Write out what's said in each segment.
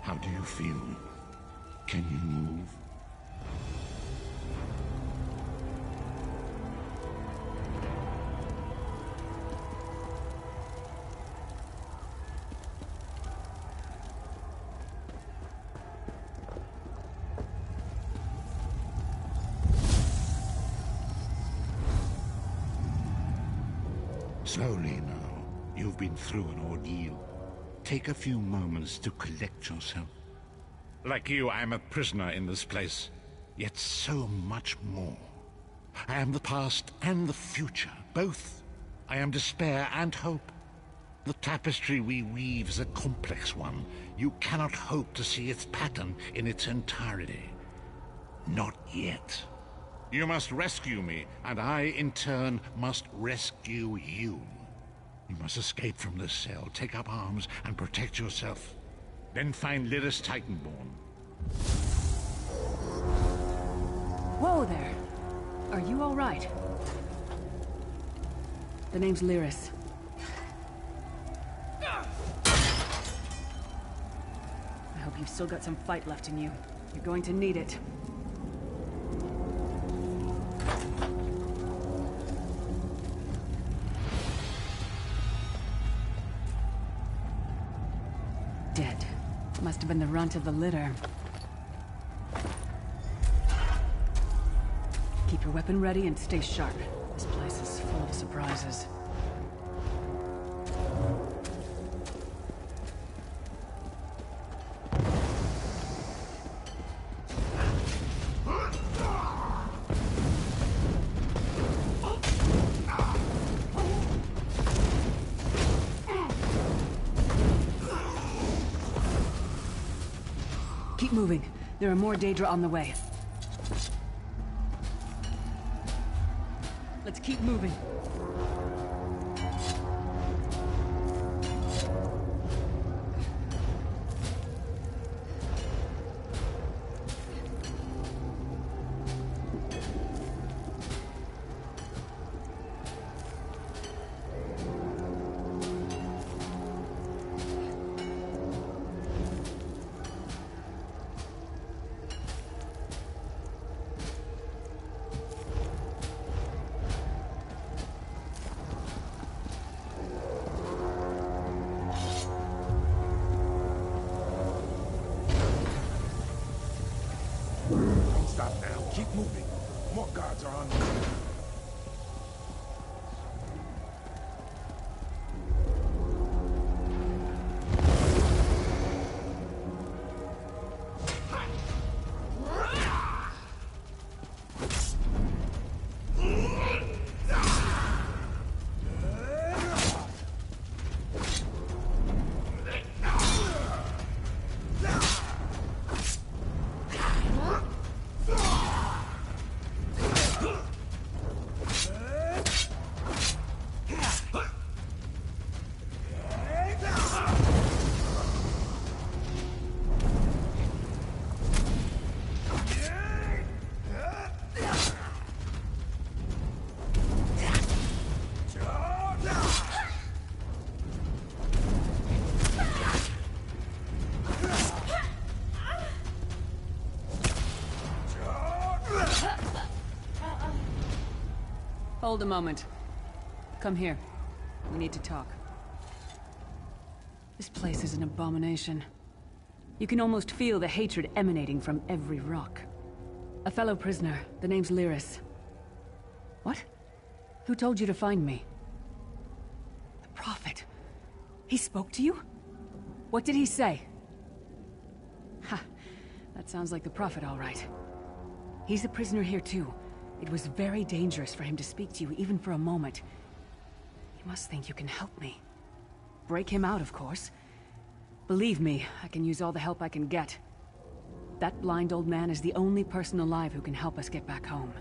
How do you feel? Can you move? Slowly now. You've been through an ordeal. Take a few moments to collect yourself. Like you, I am a prisoner in this place, yet so much more. I am the past and the future, both. I am despair and hope. The tapestry we weave is a complex one. You cannot hope to see its pattern in its entirety. Not yet. You must rescue me, and I, in turn, must rescue you. You must escape from this cell, take up arms, and protect yourself. Then find Lyris Titanborn. Whoa there! Are you all right? The name's Lyris. I hope you've still got some fight left in you. You're going to need it. Dead. Must have been the runt of the litter. Keep your weapon ready and stay sharp. This place is full of surprises. Keep moving. There are more Daedra on the way. Let's keep moving. Stop now. Keep moving. More guards are on the way. Hold a moment. Come here. We need to talk. This place is an abomination. You can almost feel the hatred emanating from every rock. A fellow prisoner. The name's Lyris. What? Who told you to find me? The Prophet. He spoke to you? What did he say? Ha! That sounds like the Prophet, all right. He's a prisoner here too. It was very dangerous for him to speak to you, even for a moment. You must think you can help me. Break him out, of course. Believe me, I can use all the help I can get. That blind old man is the only person alive who can help us get back home.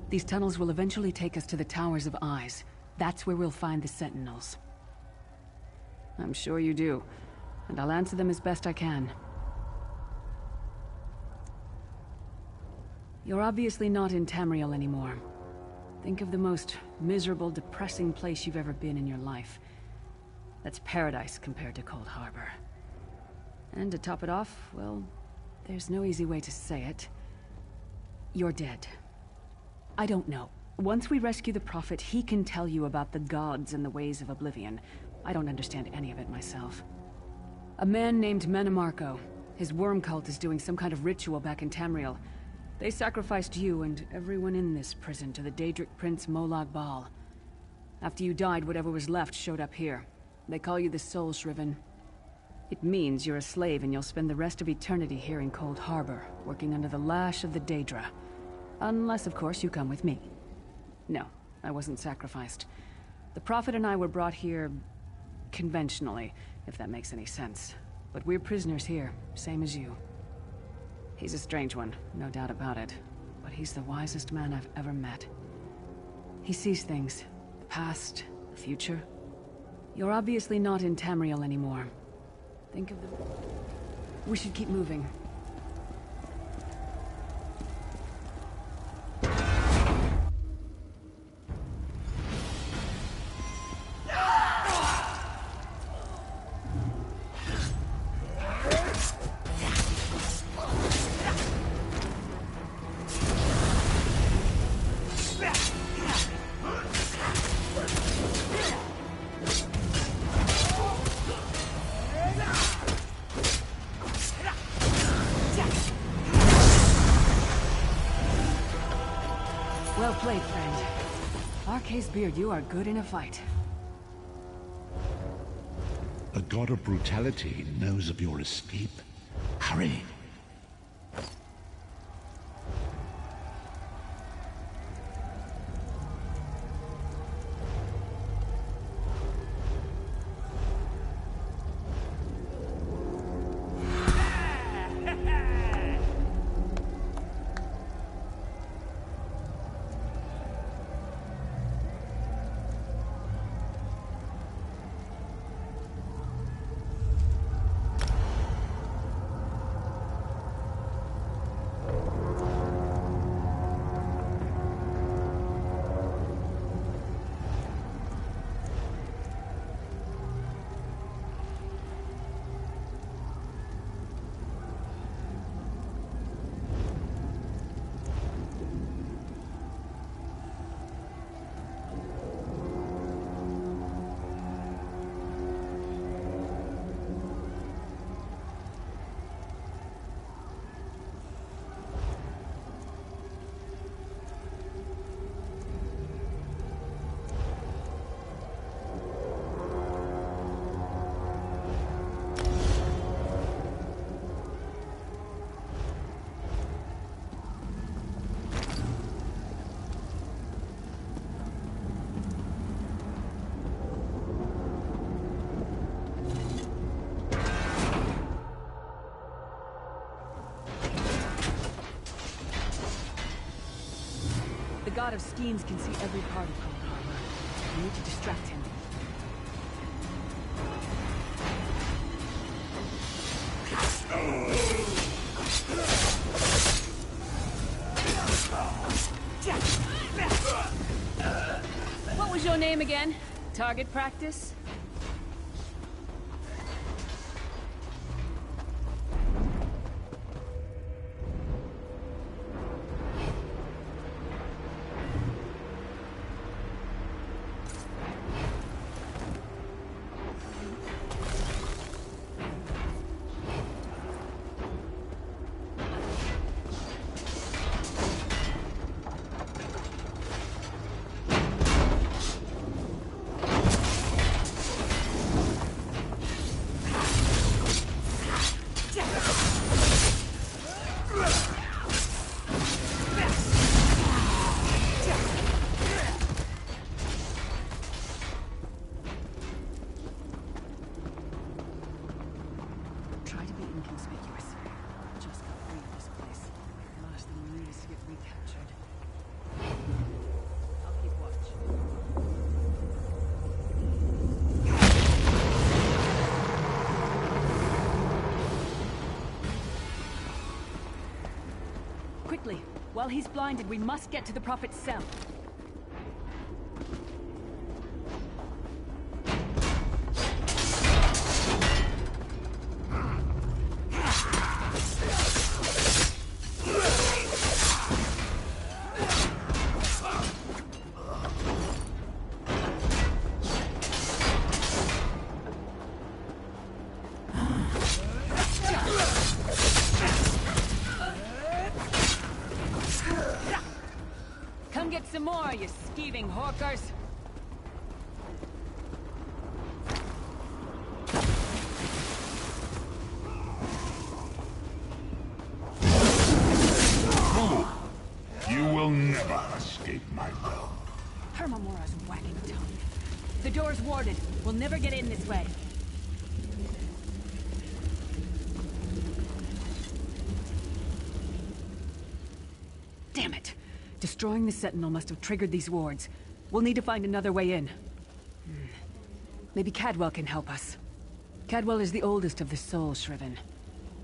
These tunnels will eventually take us to the Towers of Eyes. That's where we'll find the Sentinels. I'm sure you do, and I'll answer them as best I can. You're obviously not in Tamriel anymore. Think of the most miserable, depressing place you've ever been in your life. That's paradise compared to Cold Harbor. And to top it off, well, there's no easy way to say it. You're dead. I don't know. Once we rescue the Prophet, he can tell you about the gods and the ways of oblivion. I don't understand any of it myself. A man named Menemarco. His worm cult is doing some kind of ritual back in Tamriel. They sacrificed you and everyone in this prison to the Daedric Prince Molag Bal. After you died, whatever was left showed up here. They call you the Soul Shriven. It means you're a slave and you'll spend the rest of eternity here in Cold Harbor, working under the lash of the Daedra. Unless, of course, you come with me. No, I wasn't sacrificed. The Prophet and I were brought here conventionally, if that makes any sense. But we're prisoners here, same as you. He's a strange one, no doubt about it. But he's the wisest man I've ever met. He sees things. The past, the future. You're obviously not in Tamriel anymore. Think of the... We should keep moving. Well played, friend. Arca's beard, you are good in a fight. The god of brutality knows of your escape. Hurry. The god of schemes can see every part of Cold Harbor. We need to distract him. What was your name again? Target practice? Try to be inconspicuous. Just got free of this place. Last thing we need is to get recaptured. I'll keep watch. Quickly! While he's blinded, we must get to the Prophet's cell. coming, hawkers! You will never escape my will. Hermamora's wagging tongue. The door's warded. We'll never get in this way. Damn it! Destroying the Sentinel must have triggered these wards. We'll need to find another way in. Maybe Cadwell can help us. Cadwell is the oldest of the Soul Shriven.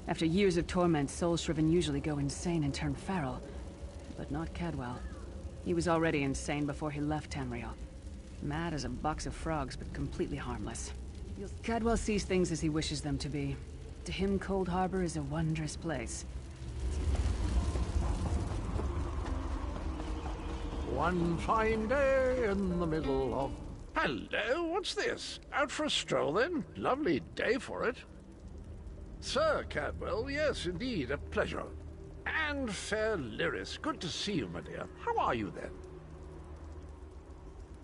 After years of torment, Soul Shriven usually go insane and turn feral. But not Cadwell. He was already insane before he left Tamriel. Mad as a box of frogs, but completely harmless. Cadwell sees things as he wishes them to be. To him, Cold Harbor is a wondrous place. One fine day in the middle of... Hello, what's this? Out for a stroll, then? Lovely day for it. Sir Cadwell, yes, indeed, a pleasure. And fair Lyris, good to see you, my dear. How are you, then?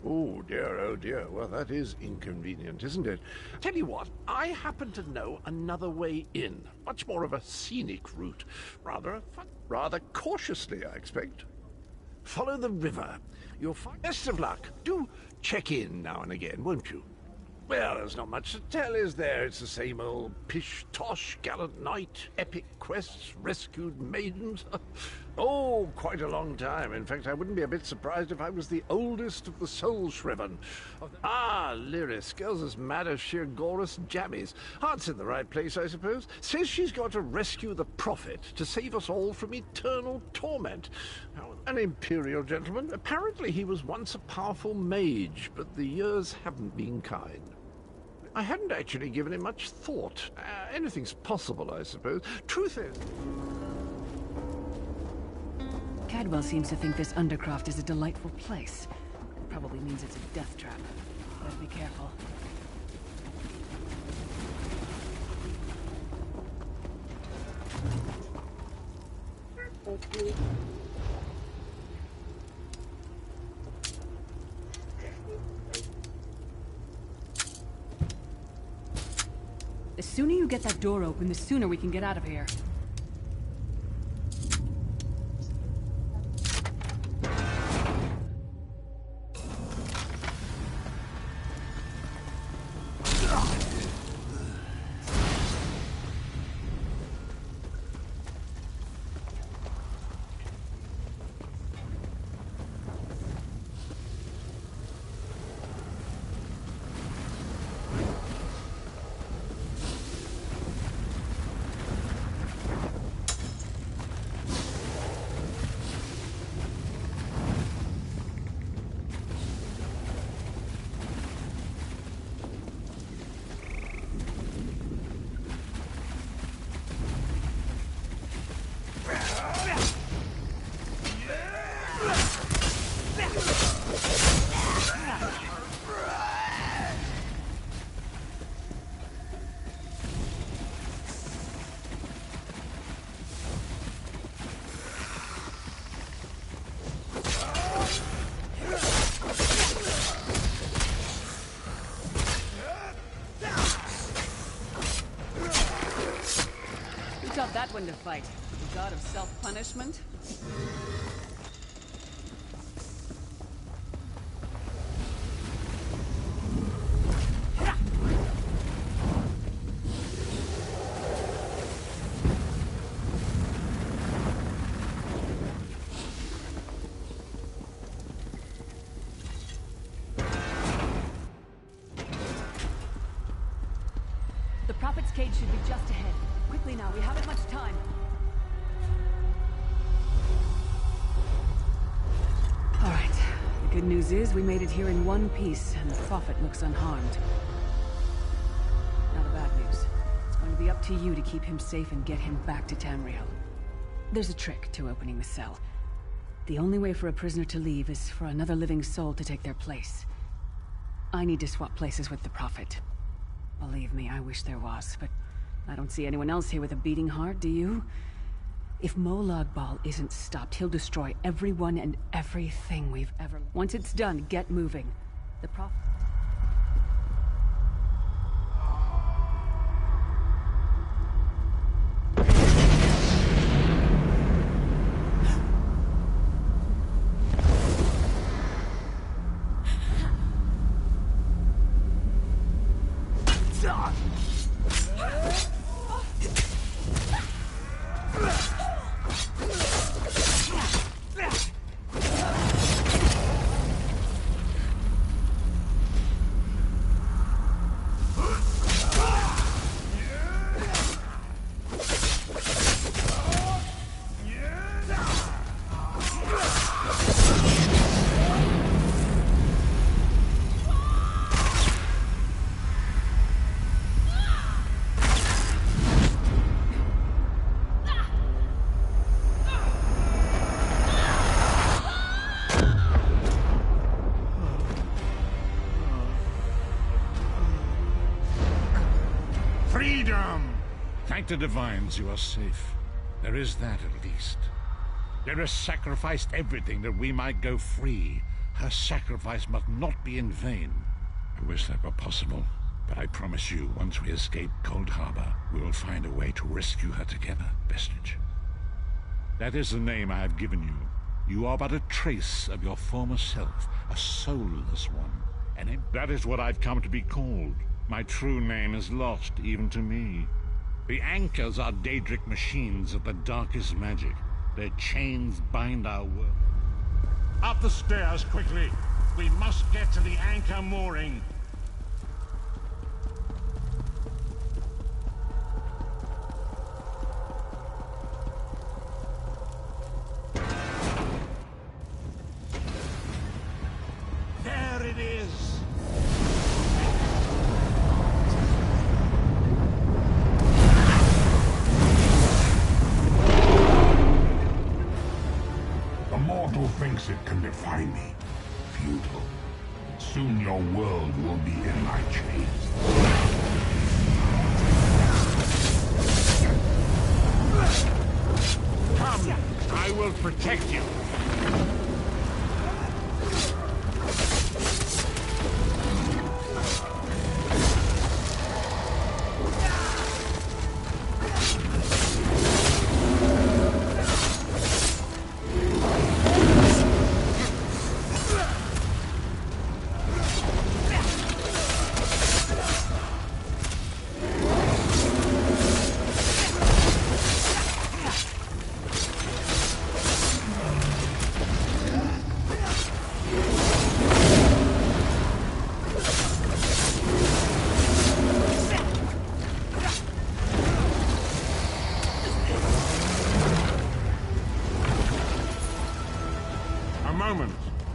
Oh dear, well, that is inconvenient, isn't it? Tell you what, I happen to know another way in. Much more of a scenic route. Rather cautiously, I expect. Follow the river. You'll find... Best of luck. Do check in now and again, won't you? Well, there's not much to tell, is there? It's the same old pish-tosh, gallant knight, epic quests, rescued maidens. Oh, quite a long time. In fact, I wouldn't be a bit surprised if I was the oldest of the Soul Shriven. Ah, Lyris, girl's as mad as sheer Gorus jammies. Heart's in the right place, I suppose. Says she's got to rescue the Prophet to save us all from eternal torment. Now, an Imperial gentleman. Apparently he was once a powerful mage, but the years haven't been kind. I hadn't actually given it much thought. Anything's possible, I suppose. Truth is... Cadwell seems to think this Undercroft is a delightful place. It probably means it's a death trap. Better be careful. The sooner you get that door open, the sooner we can get out of here. That one to fight. The god of self-punishment? The Prophet's cage should be just ahead. Quickly now, we haven't much time. All right. The good news is we made it here in one piece, and the Prophet looks unharmed. Now the bad news. It's going to be up to you to keep him safe and get him back to Tamriel. There's a trick to opening the cell. The only way for a prisoner to leave is for another living soul to take their place. I need to swap places with the Prophet. Believe me, I wish there was, but I don't see anyone else here with a beating heart, do you? If Molag Bal isn't stopped, he'll destroy everyone and everything we've ever... Once it's done, get moving. The Prophet... Freedom! Thank the divines you are safe. There is that at least. Lyris sacrificed everything that we might go free. Her sacrifice must not be in vain. I wish that were possible, but I promise you, once we escape Cold Harbor, we will find a way to rescue her together, Vestige. That is the name I have given you. You are but a trace of your former self, a soulless one. And that is what I've come to be called. My true name is lost, even to me. The anchors are Daedric machines of the darkest magic. Their chains bind our world. Up the stairs, quickly! We must get to the anchor mooring. There it is! Thinks it can defy me. Futile. Soon your world will be in my chains. Come, I will protect you.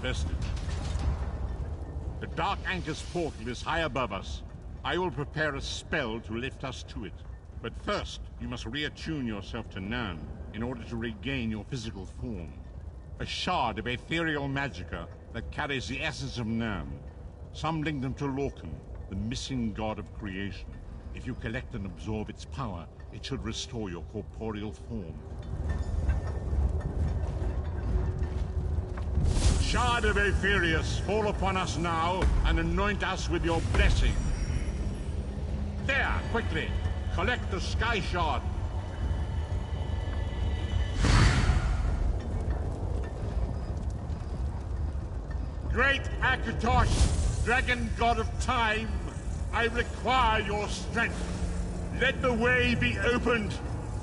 Vestige. The Dark Anchor's portal is high above us. I will prepare a spell to lift us to it. But first, you must reattune yourself to Nirn in order to regain your physical form. A shard of ethereal magicka that carries the essence of Nirn. Some link them to Lorcan, the missing god of creation. If you collect and absorb its power, it should restore your corporeal form. Shard of Aetherius, fall upon us now and anoint us with your blessing. There, quickly! Collect the Sky Shard. Great Akatosh, dragon god of time, I require your strength. Let the way be opened.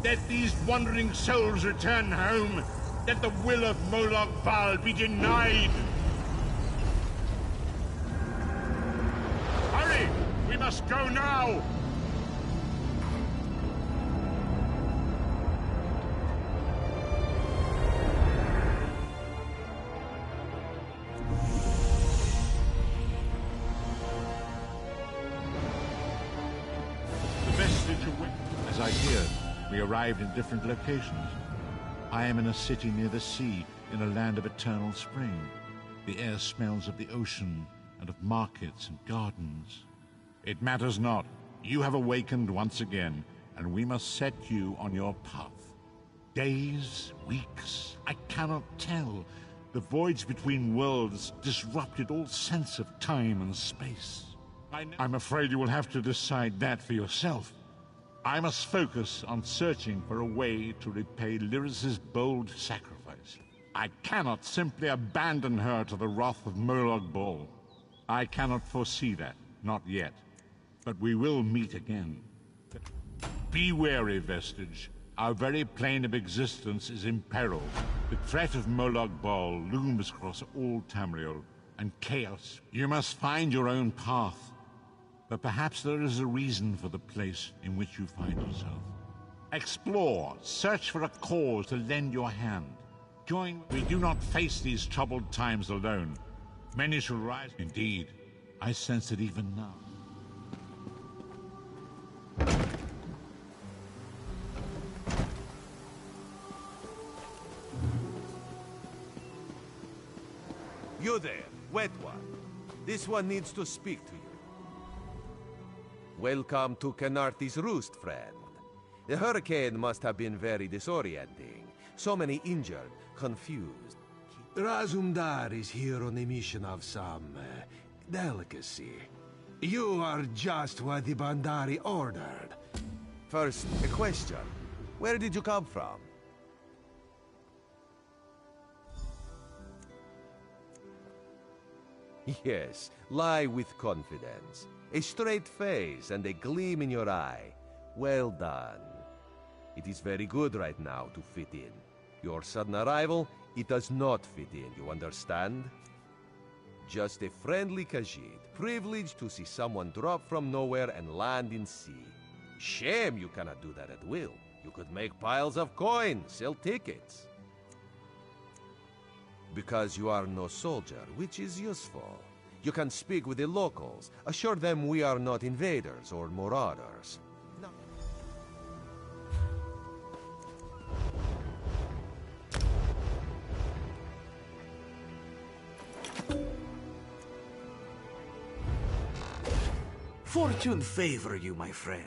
Let these wandering souls return home. Let the will of Molag Bal be denied! Hurry! We must go now! The Vestige away. As I feared, we arrived in different locations. I am in a city near the sea, in a land of eternal spring. The air smells of the ocean, and of markets and gardens. It matters not. You have awakened once again, and we must set you on your path. Days, weeks, I cannot tell. The voyage between worlds disrupted all sense of time and space. I'm afraid you will have to decide that for yourself. I must focus on searching for a way to repay Lyris's bold sacrifice. I cannot simply abandon her to the wrath of Molag Bal. I cannot foresee that, not yet. But we will meet again. Be wary, Vestige. Our very plane of existence is in peril. The threat of Molag Bal looms across all Tamriel, and chaos. You must find your own path. But perhaps there is a reason for the place in which you find yourself. Explore, search for a cause to lend your hand. Join. We do not face these troubled times alone. Many shall rise. Indeed, I sense it even now. You there, wet one. This one needs to speak to you. Welcome to Canarthi's Roost, friend. The hurricane must have been very disorienting. So many injured, confused. Razumdar is here on a mission of some delicacy. You are just what the Bandari ordered. First, a question. Where did you come from? Yes, lie with confidence. A straight face and a gleam in your eye. Well done. It is very good right now to fit in. Your sudden arrival, it does not fit in, you understand? Just a friendly Khajiit, privileged to see someone drop from nowhere and land in sea. Shame you cannot do that at will. You could make piles of coin, sell tickets. Because you are no soldier, which is useful. You can speak with the locals, assure them we are not invaders or marauders. No. Fortune favor you, my friend.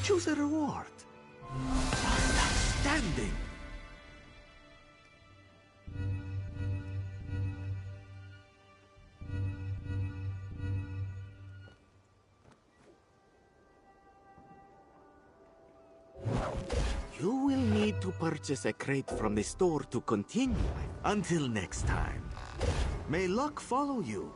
Choose a reward. Just outstanding. You will need to purchase a crate from the store to continue. Until next time, may luck follow you.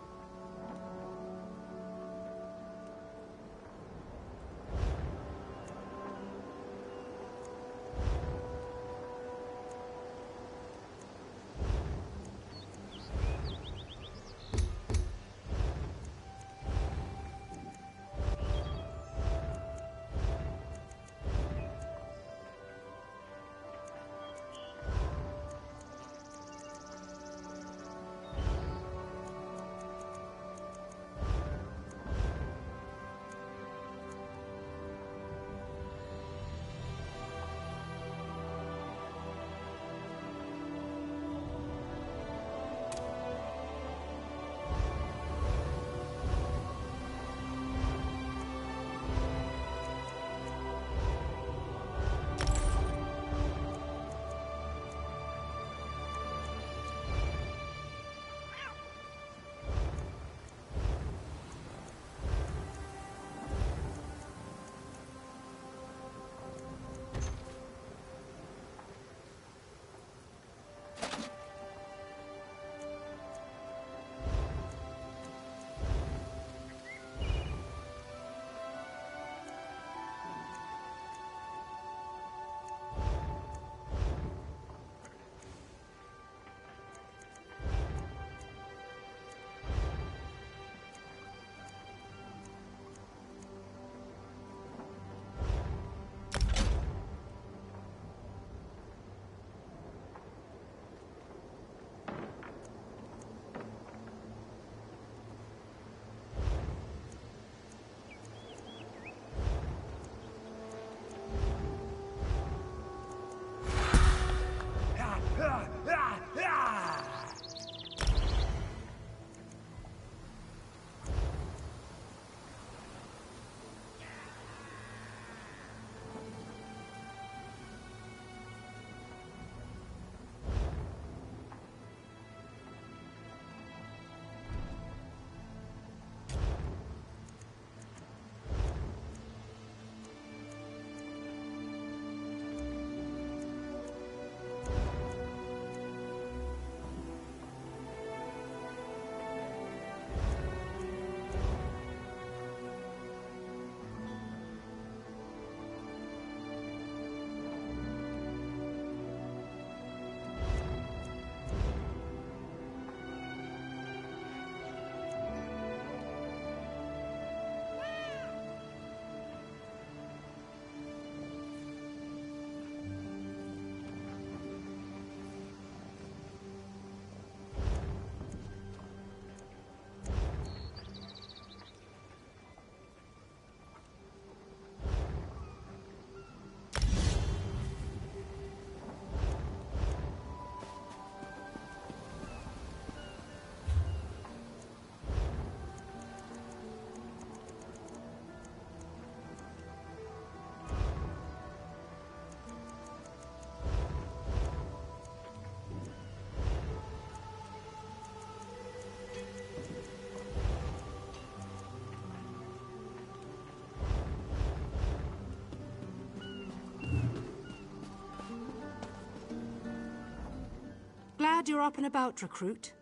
glad you're up and about, recruit.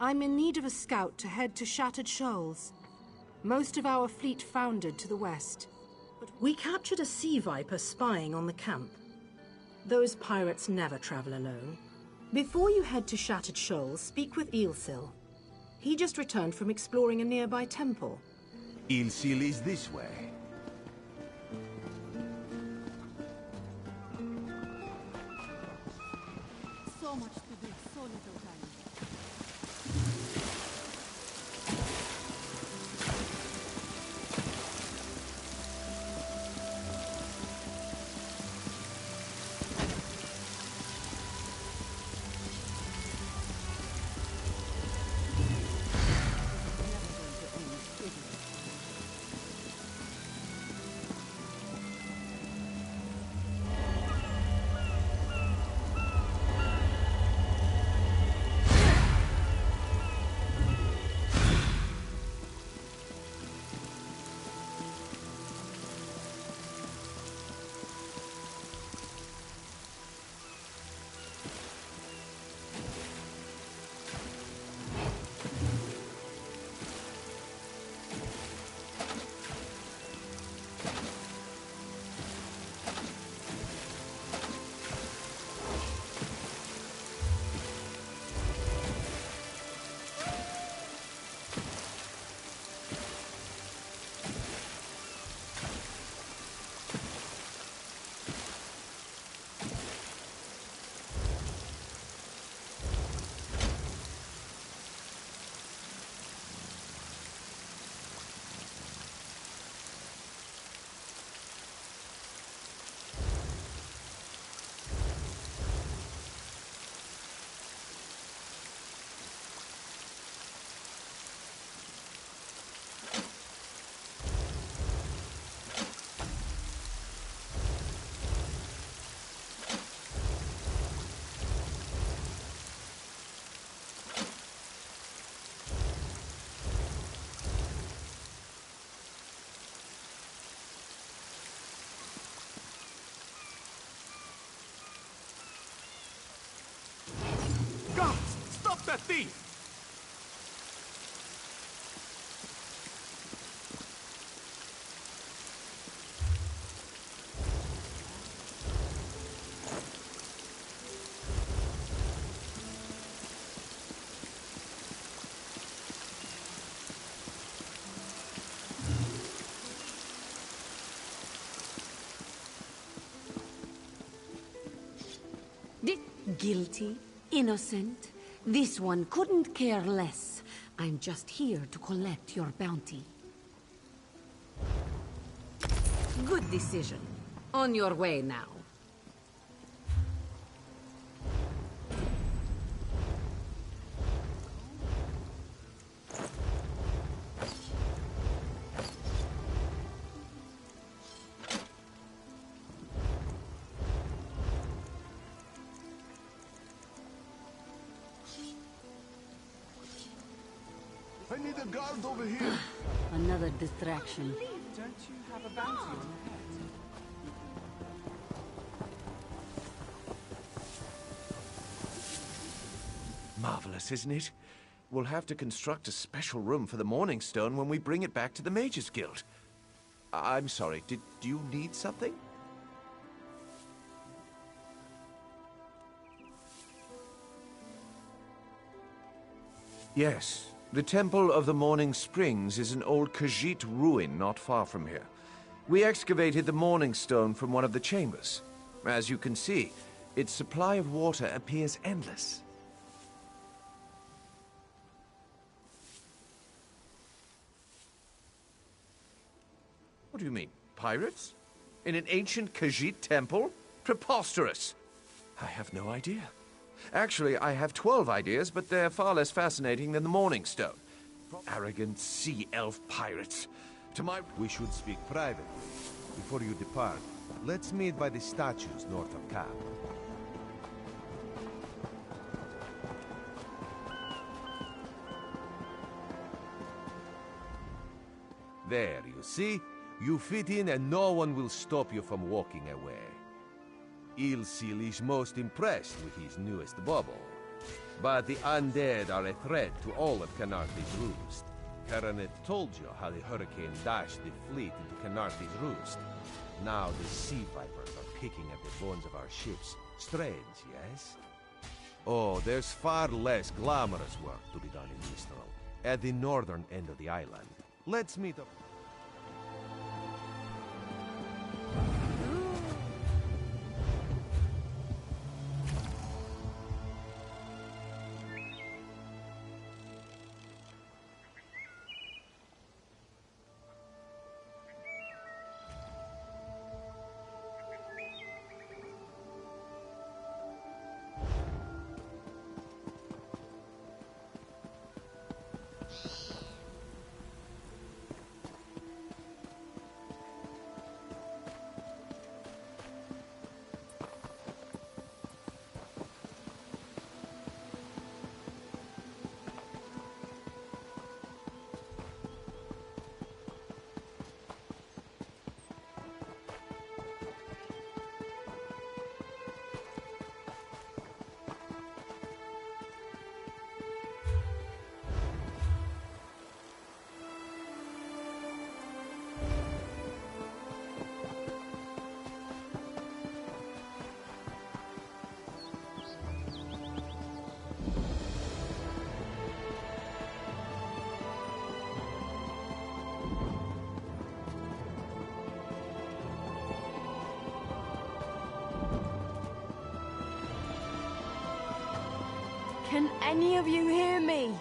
I'm in need of a scout to head to Shattered Shoals. Most of our fleet foundered to the west, but we captured a sea viper spying on the camp. Those pirates never travel alone. Before you head to Shattered Shoals, speak with Eelsil. He just returned from exploring a nearby temple. Eelsil is this way. So much to do, so little time. Stop that thief! Guilty? Innocent? This one couldn't care less. I'm just here to collect your bounty. Good decision. On your way now. I need a guard over here. Another distraction. Don't you have a bounty on your head? Marvelous, isn't it? We'll have to construct a special room for the Morning Stone when we bring it back to the Mages Guild. I'm sorry, did you need something? Yes, the Temple of the Morning Springs is an old Khajiit ruin not far from here. We excavated the Morning Stone from one of the chambers. As you can see, its supply of water appears endless. What do you mean, pirates? In an ancient Khajiit temple? Preposterous! I have no idea. Actually, I have 12 ideas, but they're far less fascinating than the Morning Stone. Arrogant sea elf pirates. We should speak privately. Before you depart, let's meet by the statues north of camp. There, you see? You fit in and no one will stop you from walking away. Eelsil is most impressed with his newest bauble. But the undead are a threat to all of Canarthi's Roost. Karaneth told you how the hurricane dashed the fleet into Canarthi's Roost. Now the sea vipers are picking at the bones of our ships. Strange, yes? Oh, there's far less glamorous work to be done in Mistral, at the northern end of the island. Let's meet up. Can any of you hear me?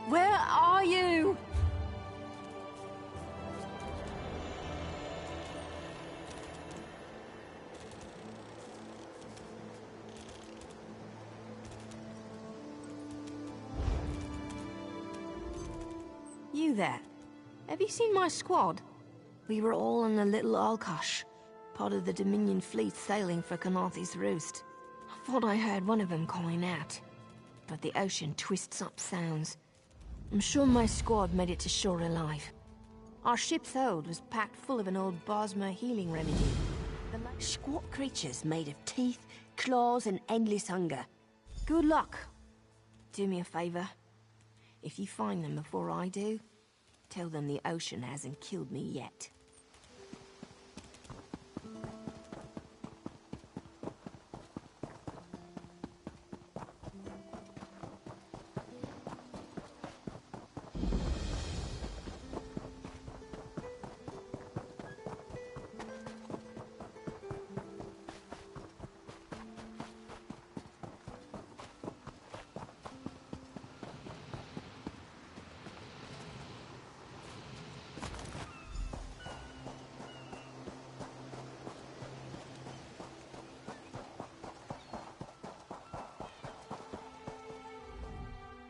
Where are you? You there. Have you seen my squad? We were all in a little Alkosh, part of the Dominion fleet sailing for Canarthi's Roost. I thought I heard one of them calling out, but the ocean twists up sounds. I'm sure my squad made it to shore alive. Our ship's hold was packed full of an old Bosmer healing remedy. Squat creatures made of teeth, claws, and endless hunger. Good luck. Do me a favor. If you find them before I do, tell them the ocean hasn't killed me yet.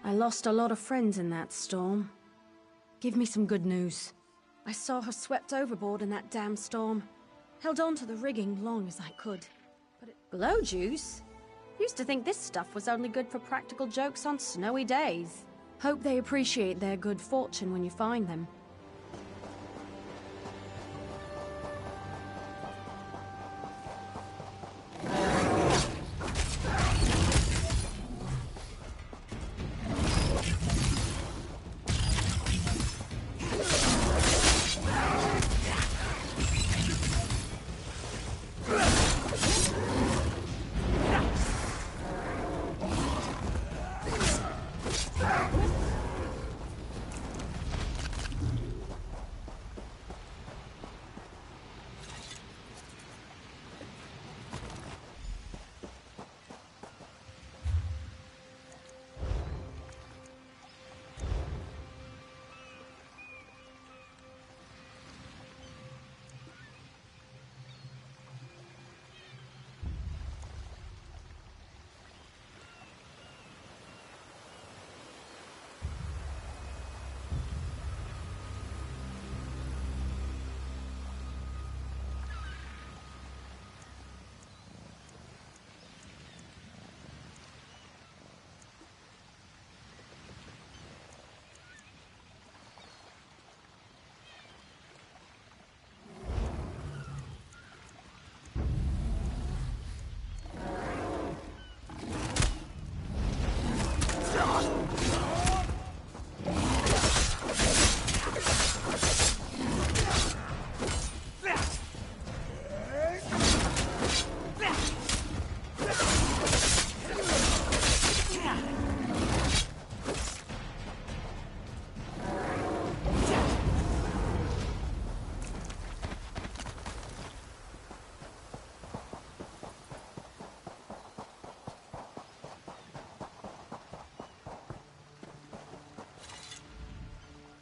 I lost a lot of friends in that storm. Give me some good news. I saw her swept overboard in that damn storm. Held on to the rigging long as I could. But glow juice? Used to think this stuff was only good for practical jokes on snowy days. Hope they appreciate their good fortune when you find them.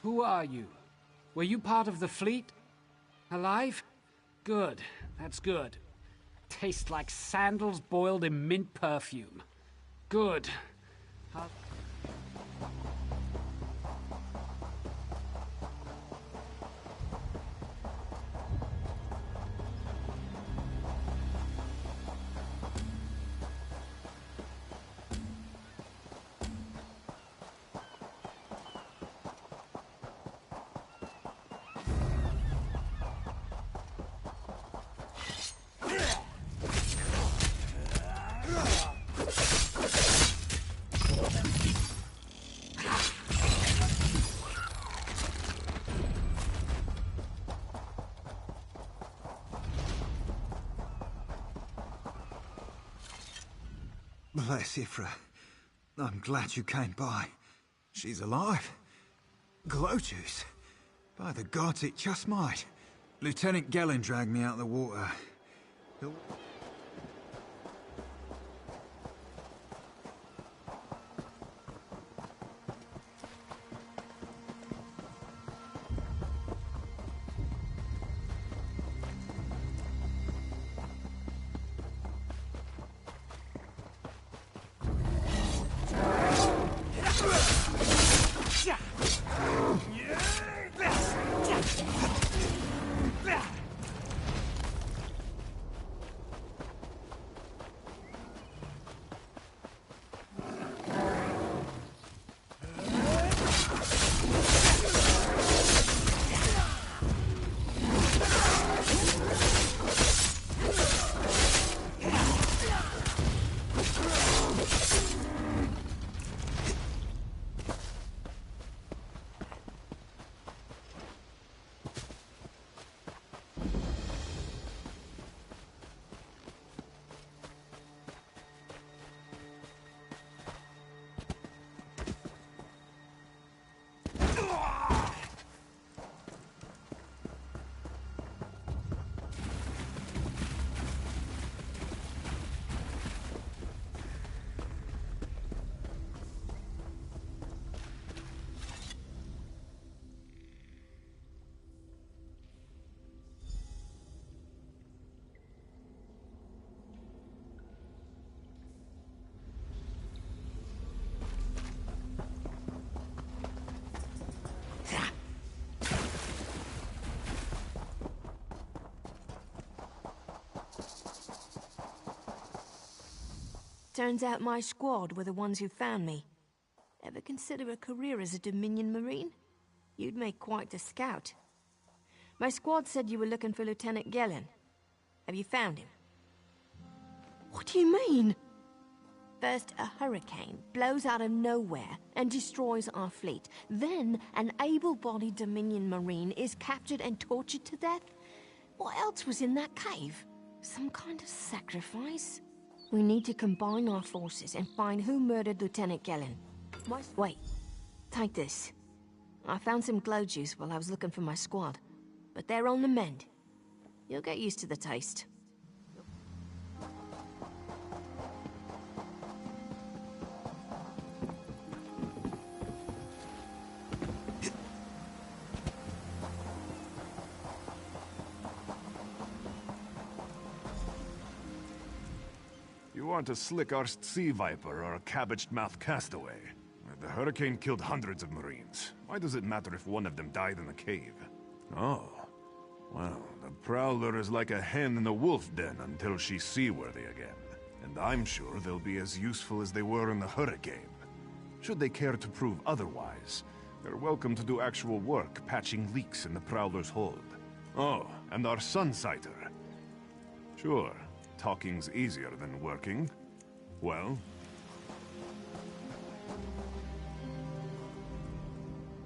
Who are you? Were you part of the fleet? Alive? Good. That's good. Tastes like sandals boiled in mint perfume. Good. Bless Ifra. I'm glad you came by. She's alive. Glow juice. By the gods, it just might. Lieutenant Gellin dragged me out of the water. Turns out my squad were the ones who found me. Ever consider a career as a Dominion Marine? You'd make quite the scout. My squad said you were looking for Lieutenant Gellin. Have you found him? What do you mean? First, a hurricane blows out of nowhere and destroys our fleet. Then, an able-bodied Dominion Marine is captured and tortured to death? What else was in that cave? Some kind of sacrifice? We need to combine our forces and find who murdered Lieutenant Gellin. Wait, take this. I found some glow juice while I was looking for my squad, but they're on the mend. You'll get used to the taste. You want a slick-arsed sea viper or a cabbage-mouthed castaway? The hurricane killed hundreds of Marines. Why does it matter if one of them died in the cave? Oh. Well, the Prowler is like a hen in a wolf den until she's seaworthy again. And I'm sure they'll be as useful as they were in the hurricane. Should they care to prove otherwise, they're welcome to do actual work patching leaks in the Prowler's hold. Oh, and our Sunsighter. Sure. Talking's easier than working. Well?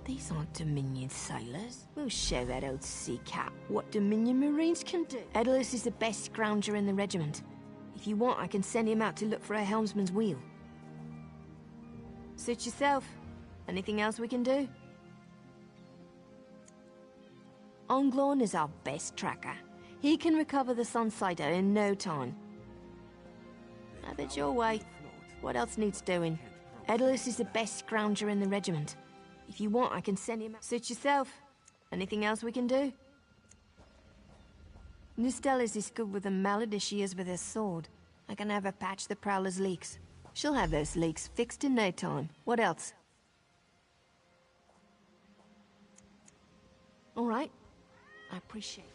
These aren't Dominion sailors. We'll show that old sea cat what Dominion Marines can do. Edalus is the best scrounger in the regiment. If you want, I can send him out to look for a helmsman's wheel. Suit yourself. Anything else we can do? Onglorn is our best tracker. He can recover the Sunsighter in no time. Have it your way. What else needs doing? Edalus is the best scrounger in the regiment. If you want, I can send him. Suit yourself. Anything else we can do? Nustella's is good with a mallet as she is with her sword. I can have her patch the Prowler's leaks. She'll have those leaks fixed in no time. What else? All right. I appreciate it.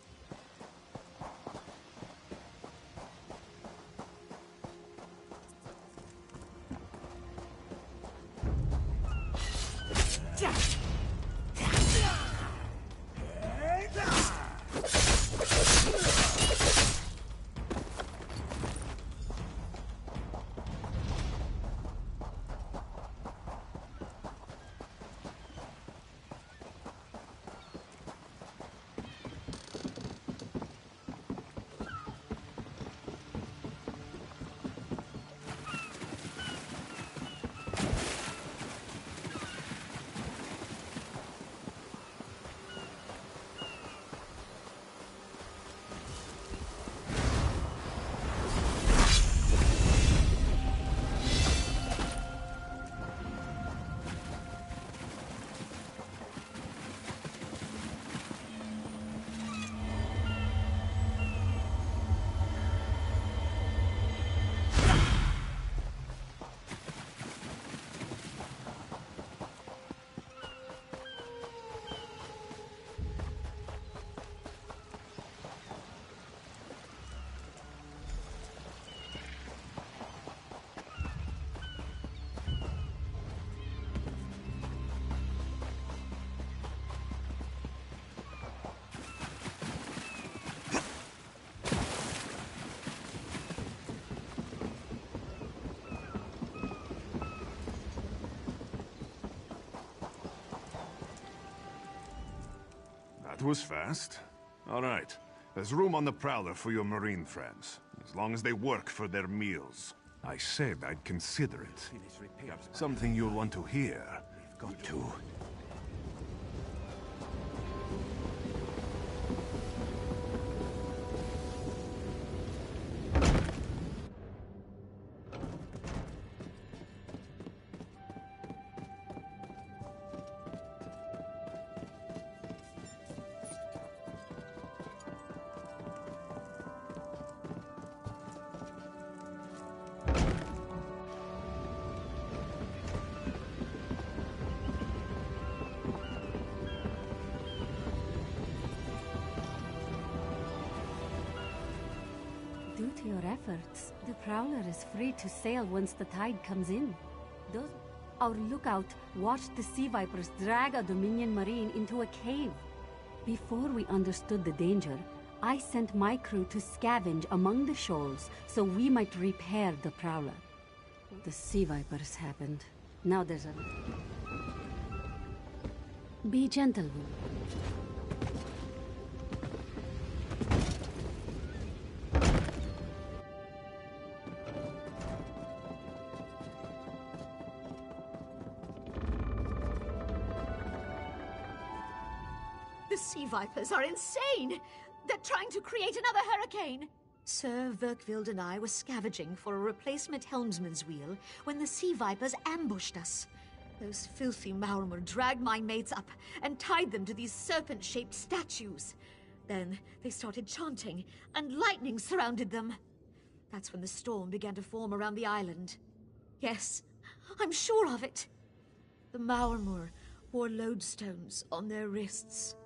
That was fast. All right. There's room on the Prowler for your Marine friends, as long as they work for their meals. I said I'd consider it. Something you'll want to hear. Got to. Due to your efforts, the Prowler is free to sail once the tide comes in. Our lookout watched the Sea Vipers drag a Dominion Marine into a cave. Before we understood the danger, I sent my crew to scavenge among the shoals so we might repair the Prowler. The Sea Vipers happened. Now there's a... Be gentle, woman. The Sea Vipers are insane! They're trying to create another hurricane! Sir Verkvild and I were scavenging for a replacement helmsman's wheel when the Sea Vipers ambushed us. Those filthy Maormer dragged my mates up and tied them to these serpent-shaped statues. Then they started chanting, and lightning surrounded them. That's when the storm began to form around the island. Yes, I'm sure of it. The Maormer wore lodestones on their wrists.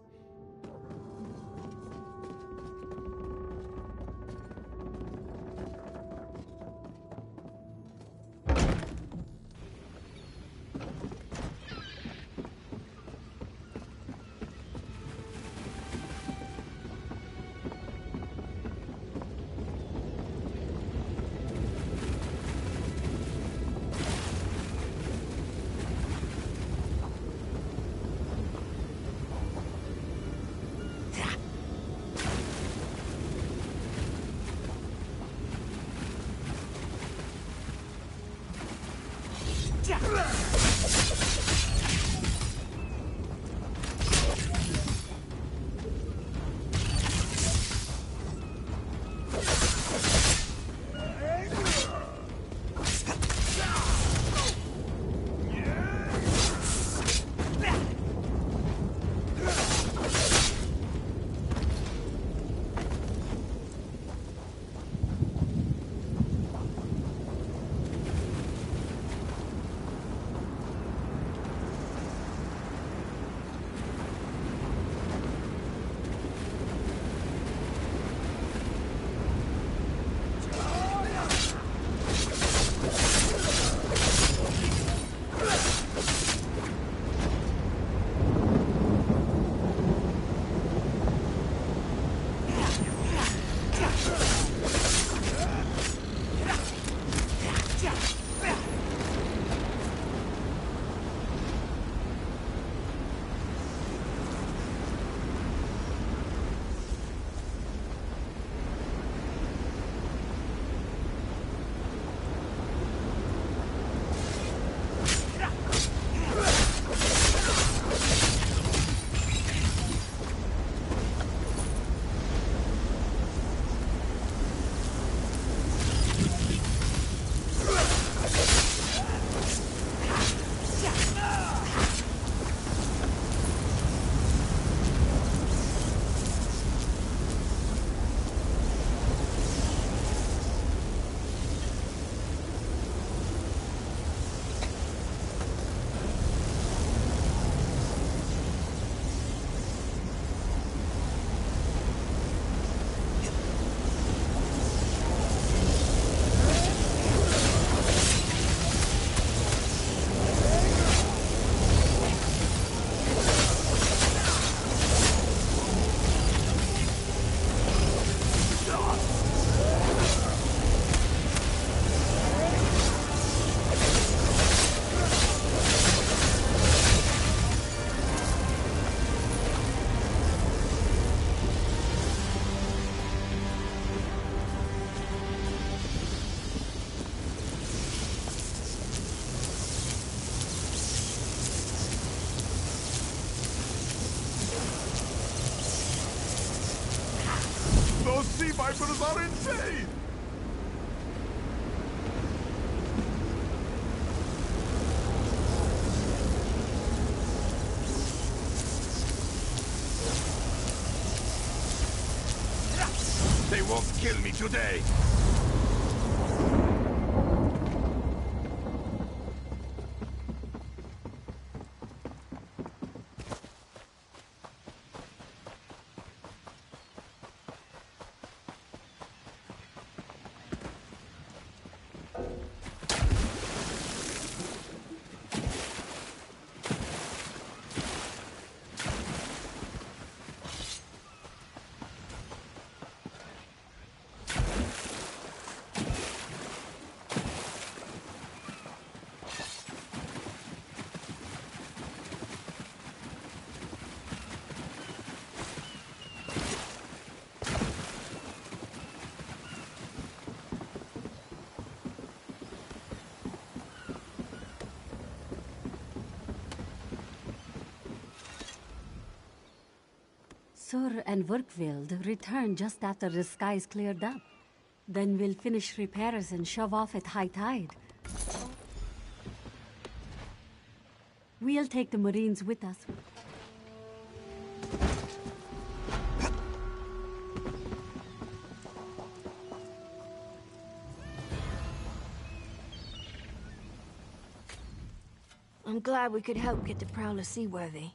Those sea vipers are insane! They won't kill me today! Sur and Verkvild return just after the skies cleared up. Then we'll finish repairs and shove off at high tide. We'll take the Marines with us. I'm glad we could help get the Prowler seaworthy.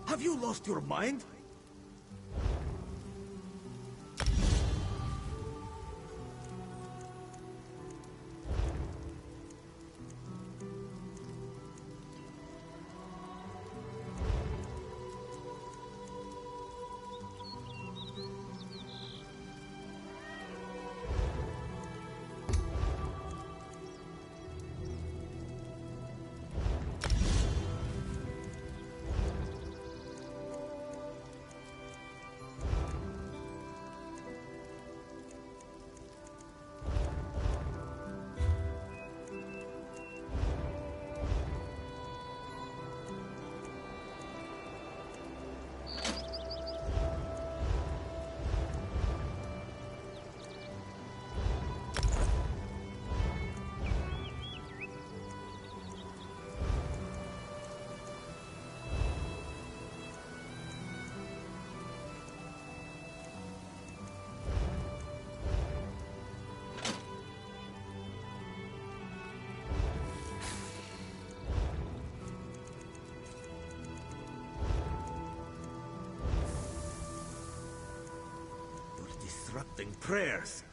Have you lost your mind? Disrupting prayers.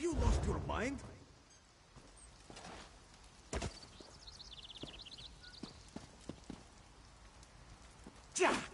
you lost your mind? Ja!